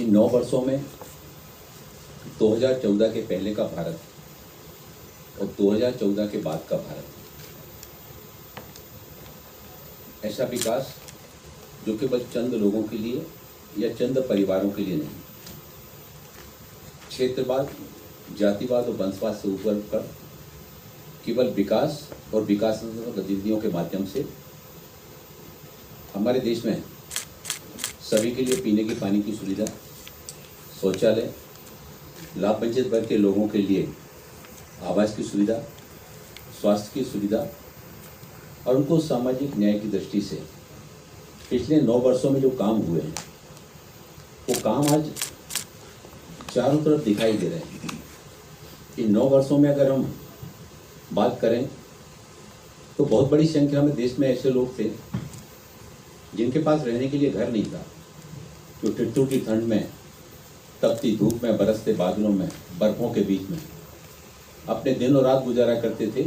इन 9 वर्षों में 2014 के पहले का भारत और 2014 के बाद का भारत, ऐसा विकास जो केवल चंद लोगों के लिए या चंद परिवारों के लिए नहीं, क्षेत्रवाद, जातिवाद और वंशवाद से ऊपर कर केवल विकास और विकास गतिविधियों के माध्यम से हमारे देश में सभी के लिए पीने के पानी की सुविधा, शौचालय, लाभ वंचित वर्ग के लोगों के लिए आवास की सुविधा, स्वास्थ्य की सुविधा और उनको सामाजिक न्याय की दृष्टि से पिछले 9 वर्षों में जो काम हुए हैं वो काम आज चारों तरफ दिखाई दे रहे हैं। इन 9 वर्षों में अगर हम बात करें तो बहुत बड़ी संख्या में देश में ऐसे लोग थे जिनके पास रहने के लिए घर नहीं था, जो टिट्टू की ठंड में, तपती धूप में, बरसते बादलों में, बर्फों के बीच में अपने दिन और रात गुजारा करते थे।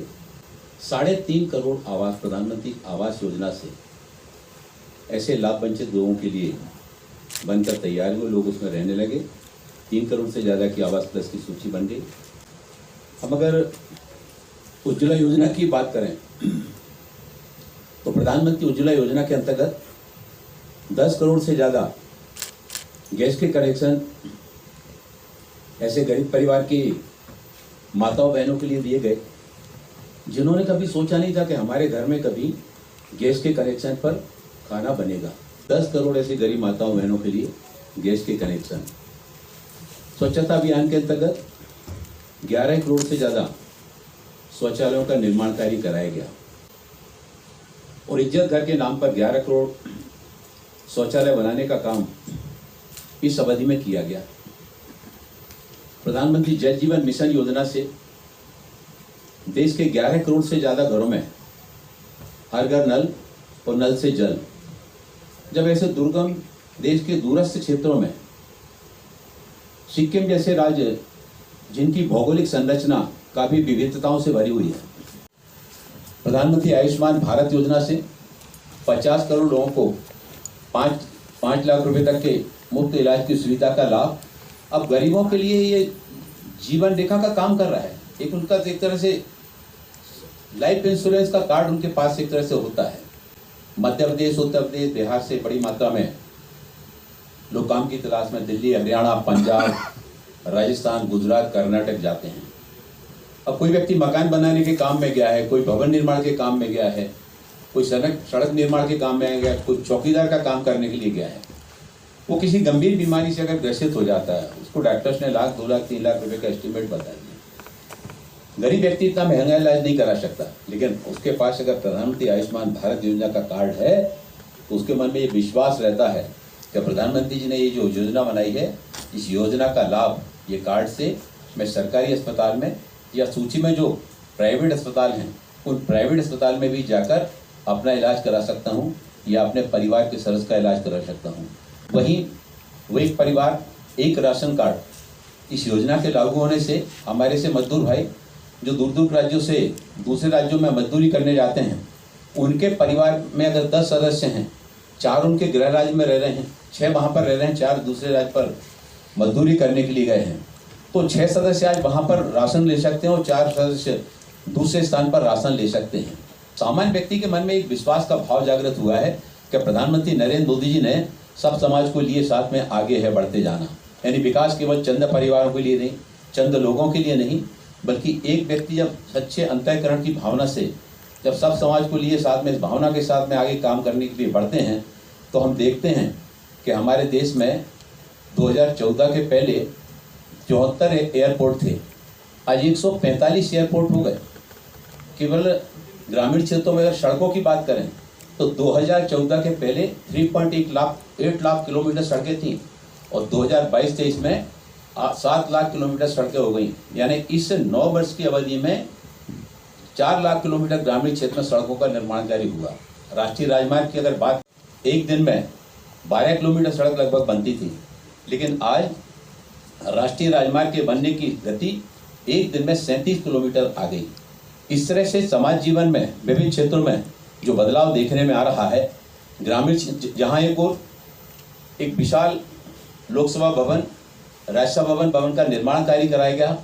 3.5 करोड़ आवास, प्रधानमंत्री आवास योजना से ऐसे लाभ वंचित लोगों के लिए बनकर तैयार हुए, लोग उसमें रहने लगे। 3 करोड़ से ज़्यादा की आवास प्लस की सूची बन गई। हम अगर उज्ज्वला योजना की बात करें तो प्रधानमंत्री उज्ज्वला योजना के अंतर्गत 10 करोड़ से ज़्यादा गैस के कनेक्शन ऐसे गरीब परिवार की माताओं बहनों के लिए दिए गए जिन्होंने कभी सोचा नहीं था कि हमारे घर में कभी गैस के कनेक्शन पर खाना बनेगा। 10 करोड़ ऐसी गरीब माताओं बहनों के लिए गैस के कनेक्शन। स्वच्छता अभियान के अंतर्गत 11 करोड़ से ज़्यादा शौचालयों का निर्माण कार्य कराया गया और इज्जत घर के नाम पर 11 करोड़ शौचालय बनाने का काम इस अवधि में किया गया। प्रधानमंत्री जल जीवन मिशन योजना से देश के 11 करोड़ से ज़्यादा घरों में हर घर नल और नल से जल। जब ऐसे दुर्गम देश के दूरस्थ क्षेत्रों में सिक्किम जैसे राज्य जिनकी भौगोलिक संरचना काफ़ी विविधताओं से भरी हुई है, प्रधानमंत्री आयुष्मान भारत योजना से 50 करोड़ लोगों को 5 लाख रुपए तक के मुफ्त इलाज की सुविधा का लाभ अब गरीबों के लिए ये जीवन रेखा का काम कर रहा है। एक उनका एक तरह से लाइफ इंश्योरेंस का कार्ड उनके पास एक तरह से होता है। मध्य प्रदेश, उत्तर प्रदेश, बिहार से बड़ी मात्रा में लोग काम की तलाश में दिल्ली, हरियाणा, पंजाब, राजस्थान, गुजरात, कर्नाटक जाते हैं। अब कोई व्यक्ति मकान बनाने के काम में गया है, कोई भवन निर्माण के काम में गया है, कोई सड़क निर्माण के काम में गया, कोई चौकीदार का काम करने के लिए गया है। वो किसी गंभीर बीमारी से अगर ग्रसित हो जाता है, उसको डॉक्टर्स ने 1 लाख, 2 लाख, 3 लाख रुपए का एस्टिमेट बता दिया। गरीब व्यक्ति इतना महंगा इलाज नहीं करा सकता, लेकिन उसके पास अगर प्रधानमंत्री आयुष्मान भारत योजना का कार्ड है तो उसके मन में ये विश्वास रहता है कि प्रधानमंत्री जी ने ये जो योजना बनाई है, इस योजना का लाभ ये कार्ड से मैं सरकारी अस्पताल में या सूची में जो प्राइवेट अस्पताल हैं उन प्राइवेट अस्पताल में भी जाकर अपना इलाज करा सकता हूँ या अपने परिवार के सदस्य का इलाज करा सकता हूँ। वहीं वो एक परिवार, एक राशन कार्ड, इस योजना के लागू होने से हमारे से मजदूर भाई जो दूर दूर राज्यों से दूसरे राज्यों में मजदूरी करने जाते हैं, उनके परिवार में अगर 10 सदस्य हैं, 4 उनके गृह राज्य में रह रहे हैं, 6 वहाँ पर रह रहे हैं, 4 दूसरे राज्य पर मजदूरी करने के लिए गए हैं, तो 6 सदस्य आज वहाँ पर राशन ले सकते हैं और 4 सदस्य दूसरे स्थान पर राशन ले सकते हैं। सामान्य व्यक्ति के मन में एक विश्वास का भाव जागृत हुआ है कि प्रधानमंत्री नरेंद्र मोदी जी ने सब समाज को लिए साथ में आगे है बढ़ते जाना। यानी विकास केवल चंद परिवारों के लिए नहीं, चंद लोगों के लिए नहीं, बल्कि एक व्यक्ति जब सच्चे अंतःकरण की भावना से जब सब समाज को लिए साथ में, इस भावना के साथ में आगे काम करने के लिए बढ़ते हैं, तो हम देखते हैं कि हमारे देश में 2014 के पहले 74 एयरपोर्ट थे, आज 145 एयरपोर्ट हो गए। केवल ग्रामीण क्षेत्रों में अगर सड़कों की बात करें तो 2014 के पहले 8 लाख किलोमीटर सड़कें थी और 2022-23 में 7 लाख किलोमीटर सड़कें हो गई। यानी इस 9 वर्ष की अवधि में 4 लाख किलोमीटर ग्रामीण क्षेत्र में सड़कों का निर्माण कार्य हुआ। राष्ट्रीय राजमार्ग की अगर बात, एक दिन में 12 किलोमीटर सड़क लगभग बनती थी, लेकिन आज राष्ट्रीय राजमार्ग के बनने की गति एक दिन में 37 किलोमीटर आ गई। इस तरह से समाज जीवन में विभिन्न क्षेत्रों में जो बदलाव देखने में आ रहा है, ग्रामीण जहाँ एक विशाल लोकसभा भवन, राज्यसभा भवन का निर्माण कार्य कराया गया।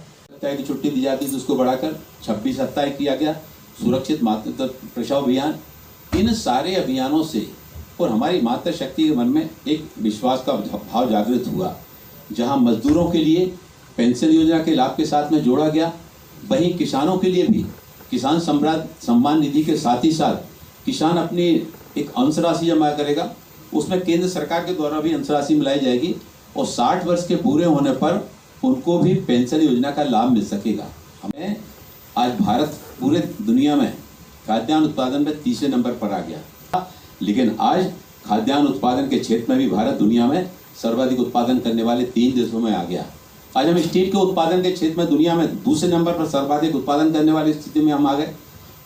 की छुट्टी दी जाती थी उसको बढ़ाकर 26 सप्ताह किया गया। सुरक्षित मातृत्व प्रसव अभियान, इन सारे अभियानों से और हमारी मातृशक्ति के मन में एक विश्वास का भाव जागृत हुआ। जहां मजदूरों के लिए पेंशन योजना के लाभ के साथ में जोड़ा गया, वहीं किसानों के लिए भी किसान सम्मान निधि के साथ ही साथ किसान अपनी एक अंश राशि जमा करेगा, उसमें केंद्र सरकार के द्वारा भी अंश राशि मिलाई जाएगी और 60 वर्ष के पूरे होने पर उनको भी पेंशन योजना का लाभ मिल सकेगा। हमें आज भारत पूरे दुनिया में खाद्यान्न उत्पादन में तीसरे नंबर पर आ गया, लेकिन आज खाद्यान्न उत्पादन के क्षेत्र में भी भारत दुनिया में सर्वाधिक उत्पादन करने वाले 3 देशों में आ गया। आज हम स्टील के उत्पादन के क्षेत्र में दुनिया में दूसरे नंबर पर सर्वाधिक उत्पादन करने वाली स्थिति में हम आ गए।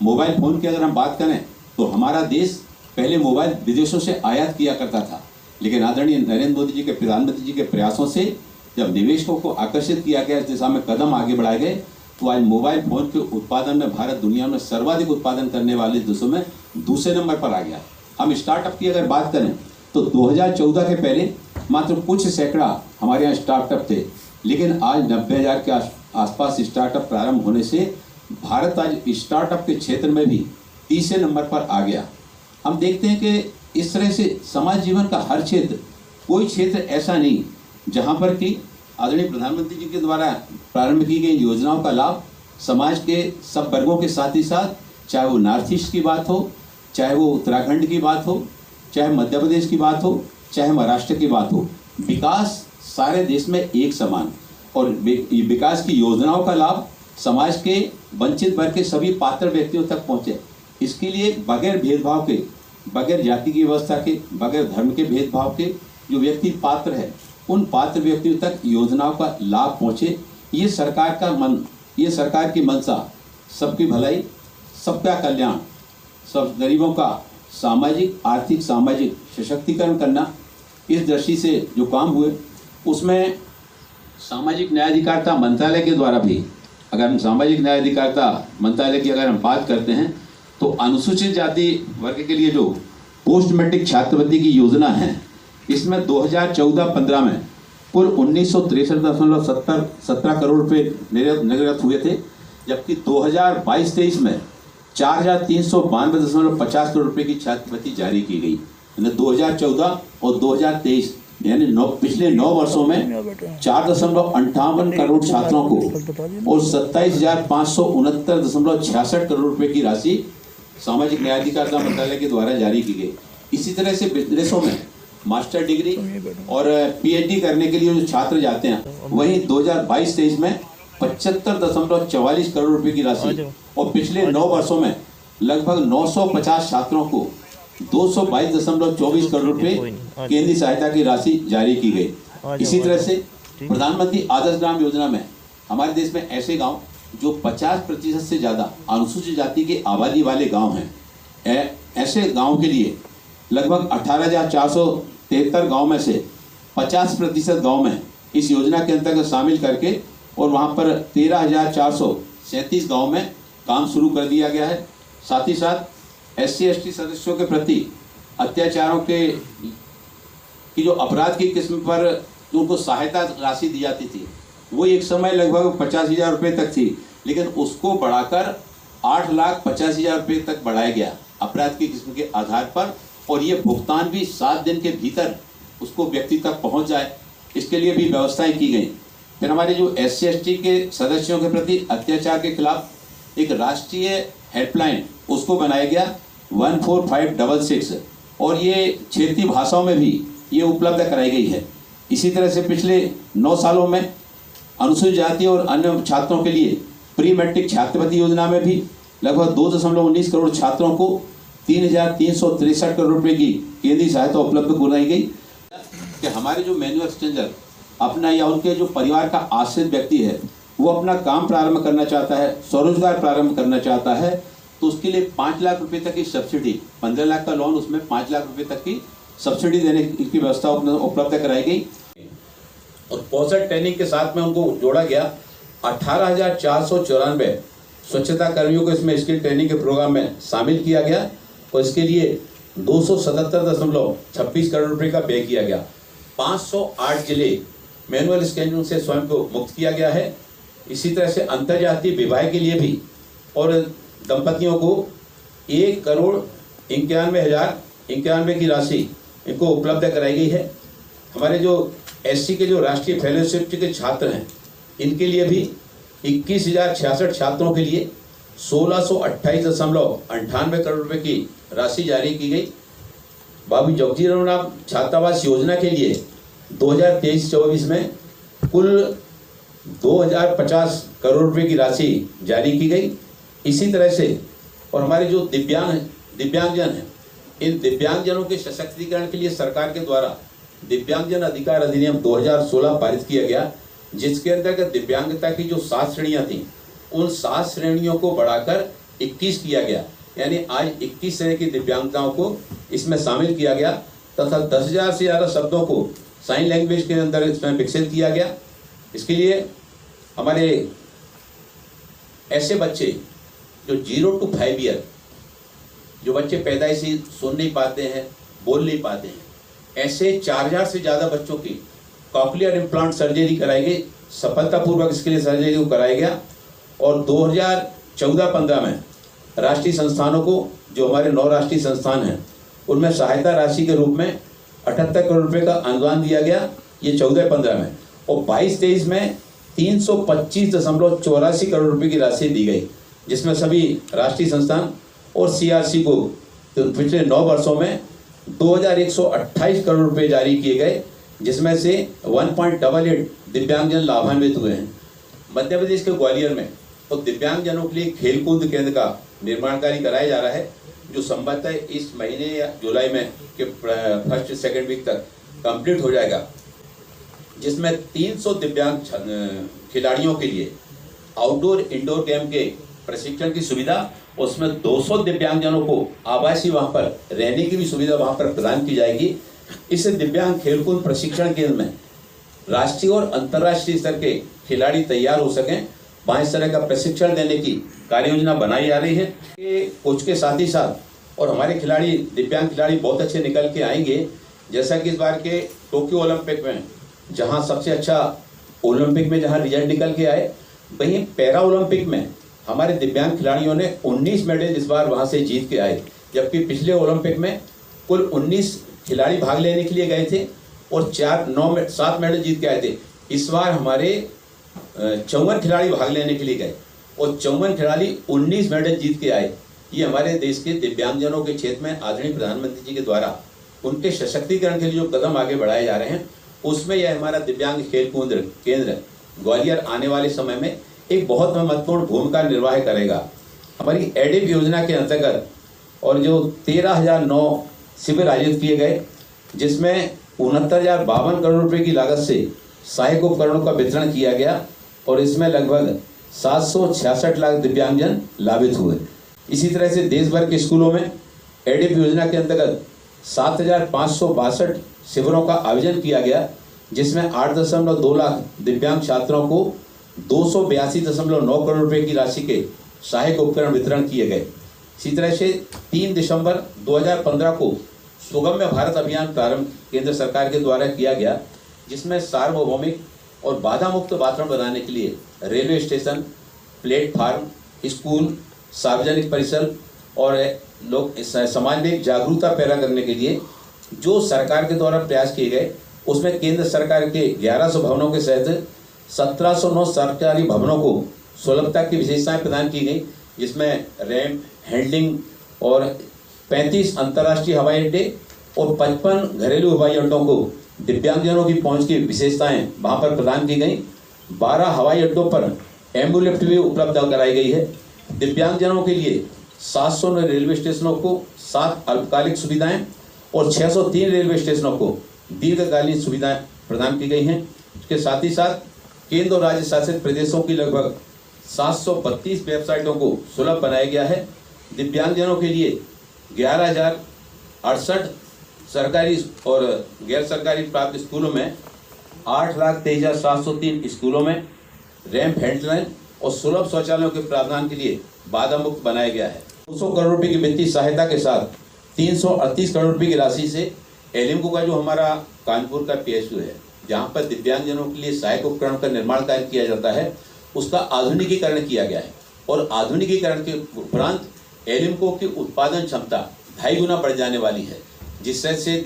मोबाइल फोन की अगर हम बात करें तो हमारा देश पहले मोबाइल विदेशों से आयात किया करता था, लेकिन आदरणीय नरेंद्र मोदी जी के प्रधानमंत्री जी के प्रयासों से जब निवेशकों को आकर्षित किया गया, इस दिशा में कदम आगे बढ़ाए गए, तो आज मोबाइल फोन के उत्पादन में भारत दुनिया में सर्वाधिक उत्पादन करने वाले देशों में दूसरे नंबर पर आ गया। हम स्टार्टअप की अगर बात करें तो 2014 के पहले मात्र कुछ सैकड़ा हमारे यहाँ स्टार्टअप थे, लेकिन आज 90,000 के आसपास स्टार्टअप प्रारंभ होने से भारत आज स्टार्टअप के क्षेत्र में भी तीसरे नंबर पर आ गया। हम देखते हैं कि इस तरह से समाज जीवन का हर क्षेत्र, कोई क्षेत्र ऐसा नहीं जहाँ पर कि आदरणीय प्रधानमंत्री जी के द्वारा प्रारंभ की गई योजनाओं का लाभ समाज के सब वर्गों के साथ ही साथ, चाहे वो नॉर्थ ईस्ट की बात हो, चाहे वो उत्तराखंड की बात हो, चाहे मध्य प्रदेश की बात हो, चाहे महाराष्ट्र की बात हो, विकास सारे देश में एक समान और विकास की योजनाओं का लाभ समाज के वंचित वर्ग के सभी पात्र व्यक्तियों तक पहुंचे। इसके लिए बगैर भेदभाव के, बगैर जाति की व्यवस्था के, बगैर धर्म के भेदभाव के जो व्यक्ति पात्र है, उन पात्र व्यक्तियों तक योजनाओं का लाभ पहुंचे। ये सरकार का मन, ये सरकार की मंशा सबकी भलाई, सबका कल्याण, सब गरीबों का सामाजिक, आर्थिक, सामाजिक सशक्तिकरण करना, इस दृष्टि से जो काम हुए उसमें सामाजिक न्याय अधिकारिता मंत्रालय के द्वारा भी, अगर हम सामाजिक न्याय अधिकारिता मंत्रालय की अगर हम बात करते हैं तो अनुसूचित जाति वर्ग के लिए जो पोस्ट मैट्रिक छात्रवृत्ति की योजना है, इसमें 2014-15 में कुल 1963.17 करोड़ रुपये निर्गत हुए थे, जबकि 2022-23 में 4,392.50 करोड़ रुपये की छात्रवृत्ति जारी की गई। 2014 और 2023 यानी पिछले 9 वर्षों में 4.58 करोड़ छात्रों को और 27,569.66 करोड़ रुपए की राशि सामाजिक न्याय अधिकारिता मंत्रालय के द्वारा जारी की गई। इसी तरह से बिजनेसों में मास्टर डिग्री और पीएचडी करने के लिए जो छात्र जाते हैं, वहीं 2022-23 में 75.44 करोड़ रुपए की राशि और पिछले 9 वर्षों में लगभग 950 छात्रों को 222.24 करोड़ रुपए केंद्रीय सहायता की राशि जारी की गई। इसी तरह से प्रधानमंत्री आदर्श ग्राम योजना में हमारे देश में ऐसे गांव जो 50% से ज़्यादा अनुसूचित जाति की आबादी वाले गांव हैं, ऐसे गांव के लिए लगभग 18,473 गांव में से 50% गांव में इस योजना के अंतर्गत शामिल करके और वहां पर 13,437 गांव में काम शुरू कर दिया गया है। साथ ही साथ SC/ST सदस्यों के प्रति अत्याचारों की जो अपराध की किस्म पर जो उनको सहायता राशि दी जाती थी, वो एक समय लगभग 50,000 रुपये तक थी, लेकिन उसको बढ़ाकर 8,50,000 रुपये तक बढ़ाया गया अपराध की किस्म के आधार पर, और ये भुगतान भी 7 दिन के भीतर उसको व्यक्ति तक पहुंच जाए, इसके लिए भी व्यवस्थाएं की गई। फिर हमारे जो SC/ST के सदस्यों के प्रति अत्याचार के खिलाफ एक राष्ट्रीय हेल्पलाइन उसको बनाया गया 14566, और ये क्षेत्रीय भाषाओं में भी ये उपलब्ध कराई गई है। इसी तरह से पिछले 9 सालों में अनुसूचित जाति और अन्य छात्रों के लिए प्री मैट्रिक छात्रवृत्ति योजना में भी लगभग 2.19 करोड़ छात्रों को 3,363 करोड़ रुपए की केंद्रीय सहायता उपलब्ध कराई गई। कि हमारे जो मैन्युअल एक्सचेंजर अपना या उनके जो परिवार का आश्रित व्यक्ति है, वो अपना काम प्रारंभ करना चाहता है, स्वरोजगार प्रारंभ करना चाहता है, तो उसके लिए 5 लाख रुपए तक की सब्सिडी, 15 लाख का लोन, उसमें 5 लाख रुपए तक की सब्सिडी देने की व्यवस्था उपलब्ध कराई गई। और कौशल ट्रेनिंग के साथ में उनको जोड़ा गया 18,494 स्वच्छता कर्मियों को इसमें स्किल ट्रेनिंग के प्रोग्राम में शामिल किया गया, और इसके लिए 277.26 करोड़ रुपए का व्यय किया गया। 508 जिले मैनुअल स्कैनिंग से स्वयं को मुक्त किया गया है। इसी तरह से अंतर्जातीय विवाह के लिए भी और दंपतियों को 1,91,091 की राशि इनको उपलब्ध कराई गई है। हमारे जो SC के जो राष्ट्रीय फेलोशिप के छात्र हैं इनके लिए भी 21,066 छात्रों के लिए 1628.98 करोड़ रुपए की राशि जारी की गई। बाबू जगजीवन राम छात्रावास योजना के लिए 2023-24 में कुल 2,050 करोड़ रुपए की राशि जारी की गई। इसी तरह से और हमारे जो दिव्यांगजन हैं, इन दिव्यांगजनों के सशक्तिकरण के लिए सरकार के द्वारा दिव्यांगजन अधिकार अधिनियम 2016 पारित किया गया, जिसके अंतर्गत दिव्यांगता की जो 7 श्रेणियां थीं उन 7 श्रेणियों को बढ़ाकर 21 किया गया। यानी आज 21 श्रेणी की दिव्यांगताओं को इसमें शामिल किया गया तथा 10,000 से ज़्यादा शब्दों को साइन लैंग्वेज के अंदर इसमें विकसित किया गया। इसके लिए हमारे ऐसे बच्चे जो 0 to 5 ईयर जो बच्चे पैदाइशी सुन नहीं पाते हैं, बोल नहीं पाते हैं, ऐसे 4,000 से ज़्यादा बच्चों की कॉक्लियर इम्प्लांट सर्जरी कराई गई। सफलतापूर्वक इसके लिए सर्जरी को कराया गया और 2014-15 में राष्ट्रीय संस्थानों को, जो हमारे 9 राष्ट्रीय संस्थान हैं, उनमें सहायता राशि के रूप में 78 करोड़ रुपए का अनुदान दिया गया। ये 14-15 में और 22-23 में 325.84 करोड़ रुपए की राशि दी गई, जिसमें सभी राष्ट्रीय संस्थान और CRC को तो पिछले 9 वर्षों में 2,128 करोड़ रुपए जारी किए गए, जिसमें से 1.88 दिव्यांगजन लाभान्वित हुए हैं। मध्य प्रदेश के ग्वालियर में तो दिव्यांगजनों के लिए खेलकूद केंद्र का निर्माण कार्य कराया जा रहा है, जो संभवतः इस महीने या जुलाई में के 1st-2nd वीक तक कंप्लीट हो जाएगा, जिसमें 300 दिव्यांग खिलाड़ियों के लिए आउटडोर इंडोर गेम के प्रशिक्षण की सुविधा, उसमें 200 दिव्यांगजनों को आवासीय वहाँ पर रहने की भी सुविधा वहाँ पर प्रदान की जाएगी। इस दिव्यांग खेलकूद प्रशिक्षण केंद्र में राष्ट्रीय और अंतर्राष्ट्रीय स्तर के खिलाड़ी तैयार हो सकें, 5 तरह का प्रशिक्षण देने की कार्य योजना बनाई जा रही है। कोच के साथ ही साथ और हमारे खिलाड़ी, दिव्यांग खिलाड़ी बहुत अच्छे निकल के आएंगे। जैसा कि इस बार के टोक्यो ओलंपिक में जहां सबसे अच्छा ओलंपिक में जहां रिजल्ट निकल के आए, वहीं पैरा ओलंपिक में हमारे दिव्यांग खिलाड़ियों ने 19 मेडल इस बार वहां से जीत के आए, जबकि पिछले ओलंपिक में कुल 19 खिलाड़ी भाग लेने के लिए गए थे और 7 मेडल जीत के आए थे। इस बार हमारे 54 खिलाड़ी भाग लेने के लिए गए और 54 खिलाड़ी 19 मेडल जीत के आए। ये हमारे देश के दिव्यांगजनों के क्षेत्र में आदरणीय प्रधानमंत्री जी के द्वारा उनके सशक्तिकरण के लिए जो कदम आगे बढ़ाए जा रहे हैं, उसमें यह हमारा दिव्यांग खेलकूद केंद्र ग्वालियर आने वाले समय में एक बहुत महत्वपूर्ण भूमिका निर्वाह करेगा। हमारी एडिप योजना के अंतर्गत और जो 13,009 शिविर आयोजित किए गए, जिसमें 69,052 करोड़ रुपए की लागत से सहायक उपकरणों का वितरण किया गया और इसमें लगभग 766 लाख दिव्यांगजन लाभित हुए। इसी तरह से देश भर के स्कूलों में एडिप योजना के अंतर्गत 7,562 शिविरों का आयोजन किया गया, जिसमें 8.2 लाख दिव्यांग छात्रों को 282.9 करोड़ रुपए की राशि के सहायक उपकरण वितरण किए गए। इसी तरह से 3 दिसंबर 2015 को सुगम्य भारत अभियान प्रारंभ केंद्र सरकार के द्वारा किया गया, जिसमें सार्वभौमिक और बाधा मुक्त वातावरण बनाने के लिए रेलवे स्टेशन, प्लेटफार्म, स्कूल, सार्वजनिक परिसर और लोग समाज में जागरूकता पैदा करने के लिए जो सरकार के द्वारा प्रयास किए गए, उसमें केंद्र सरकार के 1100 भवनों के सहित 1709 सरकारी भवनों को सुलभता की विशेषताएं प्रदान की गई, जिसमें रैंप, हैंडलिंग और 35 अंतर्राष्ट्रीय हवाई अड्डे और 55 घरेलू हवाई अड्डों को दिव्यांगजनों की पहुंच की विशेषताएं वहां पर प्रदान की गई। 12 हवाई अड्डों पर एम्बुलेंस भी उपलब्ध कराई गई है। दिव्यांगजनों के लिए 709 रेलवे स्टेशनों को 7 अल्पकालिक सुविधाएं और 603 रेलवे स्टेशनों को दीर्घकालीन सुविधाएं प्रदान की गई हैं। इसके साथ ही साथ केंद्र और राज्य शासित प्रदेशों की लगभग 732 वेबसाइटों को सुलभ बनाया गया है। दिव्यांगजनों के लिए 11,068 सरकारी और गैर सरकारी प्राप्त स्कूलों में 8,23,703 स्कूलों में रैंप, हैंडलाइन और सुलभ शौचालयों के प्रावधान के लिए बाधा मुक्त बनाया गया है। 200 करोड़ रुपए की वित्तीय सहायता के साथ 338 करोड़ रुपए की राशि से एलिम्को का जो हमारा कानपुर का PSU है, जहाँ पर दिव्यांगजनों के लिए सहायक उपकरण का निर्माण कार्य किया जाता है, उसका आधुनिकीकरण किया गया है। और आधुनिकीकरण के उपरांत एलिम्को की उत्पादन क्षमता 2.5 गुना बढ़ जाने वाली है, जिससे से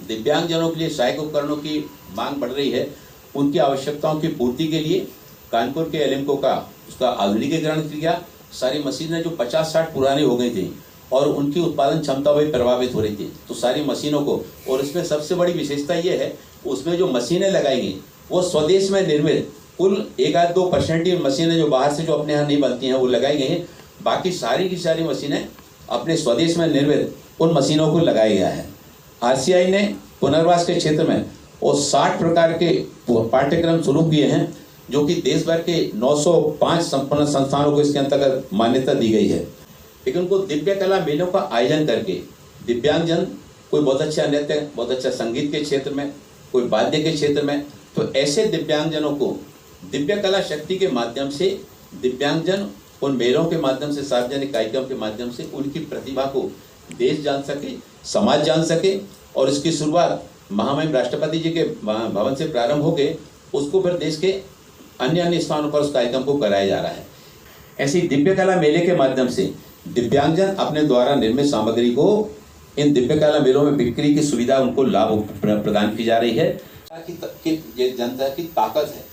दिव्यांगजनों के लिए सहायक उपकरणों की मांग बढ़ रही है। उनकी आवश्यकताओं की पूर्ति के लिए कानपुर के एलिम्को का उसका आधुनिकीकरण किया। सारी मशीनें जो 50-60 पुरानी हो गई थी और उनकी उत्पादन क्षमता भी प्रभावित हो रही थी, तो सारी मशीनों को, और इसमें सबसे बड़ी विशेषता ये है, उसमें जो मशीनें लगाई गई वो स्वदेश में निर्मित, कुल 1-2% ही मशीनें जो बाहर से जो अपने यहाँ नहीं बनती हैं वो लगाई गई हैं। बाकी सारी की सारी मशीनें अपने स्वदेश में निर्मित उन मशीनों को लगाया गया है। RCI ने पुनर्वास के क्षेत्र में और 60 प्रकार के पाठ्यक्रम शुरू किए हैं, जो कि देश भर के 905 संपन्न संस्थानों को इसके अंतर्गत मान्यता दी गई है। लेकिन उनको दिव्य कला मेलों का आयोजन करके दिव्यांगजन, कोई बहुत अच्छा नृत्य, बहुत अच्छा संगीत के क्षेत्र में, कोई वाद्य के क्षेत्र में, तो ऐसे दिव्यांगजनों को दिव्य कला शक्ति के माध्यम से दिव्यांगजन उन मेलों के माध्यम से, सार्वजनिक कार्यक्रम के माध्यम से उनकी प्रतिभा को देश जान सके, समाज जान सके। और इसकी शुरुआत महामहिम राष्ट्रपति जी के भवन से प्रारंभ होकर उसको फिर देश के अन्य स्थानों पर उस कार्यक्रम को कराया जा रहा है। ऐसी दिव्य कला मेले के माध्यम से दिव्यांगजन अपने द्वारा निर्मित सामग्री को इन दिव्य कला मेलों में बिक्री की सुविधा, उनको लाभ प्रदान की जा रही है। कि ये जनता की ताकत है।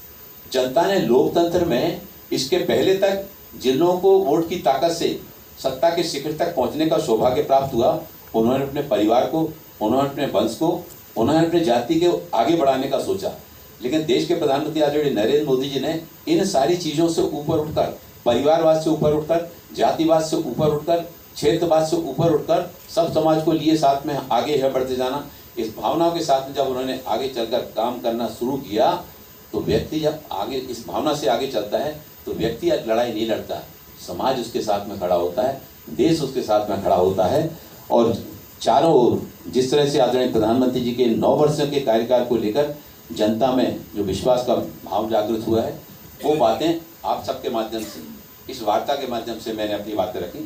जनता ने लोकतंत्र में इसके पहले तक जिन लोगों को वोट की ताकत से सत्ता के शिखर तक पहुंचने का सौभाग्य प्राप्त हुआ, उन्होंने अपने परिवार को, उन्होंने अपने वंश को, उन्होंने अपने जाति के आगे बढ़ाने का सोचा। लेकिन देश के प्रधानमंत्री आदरणीय नरेंद्र मोदी जी ने इन सारी चीज़ों से ऊपर उठकर, परिवारवाद से ऊपर उठकर, जातिवाद से ऊपर उठकर, क्षेत्रवाद से ऊपर उठकर सब समाज को लिए साथ में आगे है बढ़ते जाना, इस भावनाओं के साथ में जब उन्होंने आगे चलकर काम करना शुरू किया, तो व्यक्ति जब आगे इस भावना से आगे चलता है तो व्यक्ति लड़ाई नहीं लड़ता, समाज उसके साथ में खड़ा होता है, देश उसके साथ में खड़ा होता है। और चारों ओर जिस तरह से आदरणीय प्रधानमंत्री जी के 9 वर्ष के कार्यकाल को लेकर जनता में जो विश्वास का भाव जागृत हुआ है, वो बातें आप सबके माध्यम से, इस वार्ता के माध्यम से मैंने अपनी बातें रखी।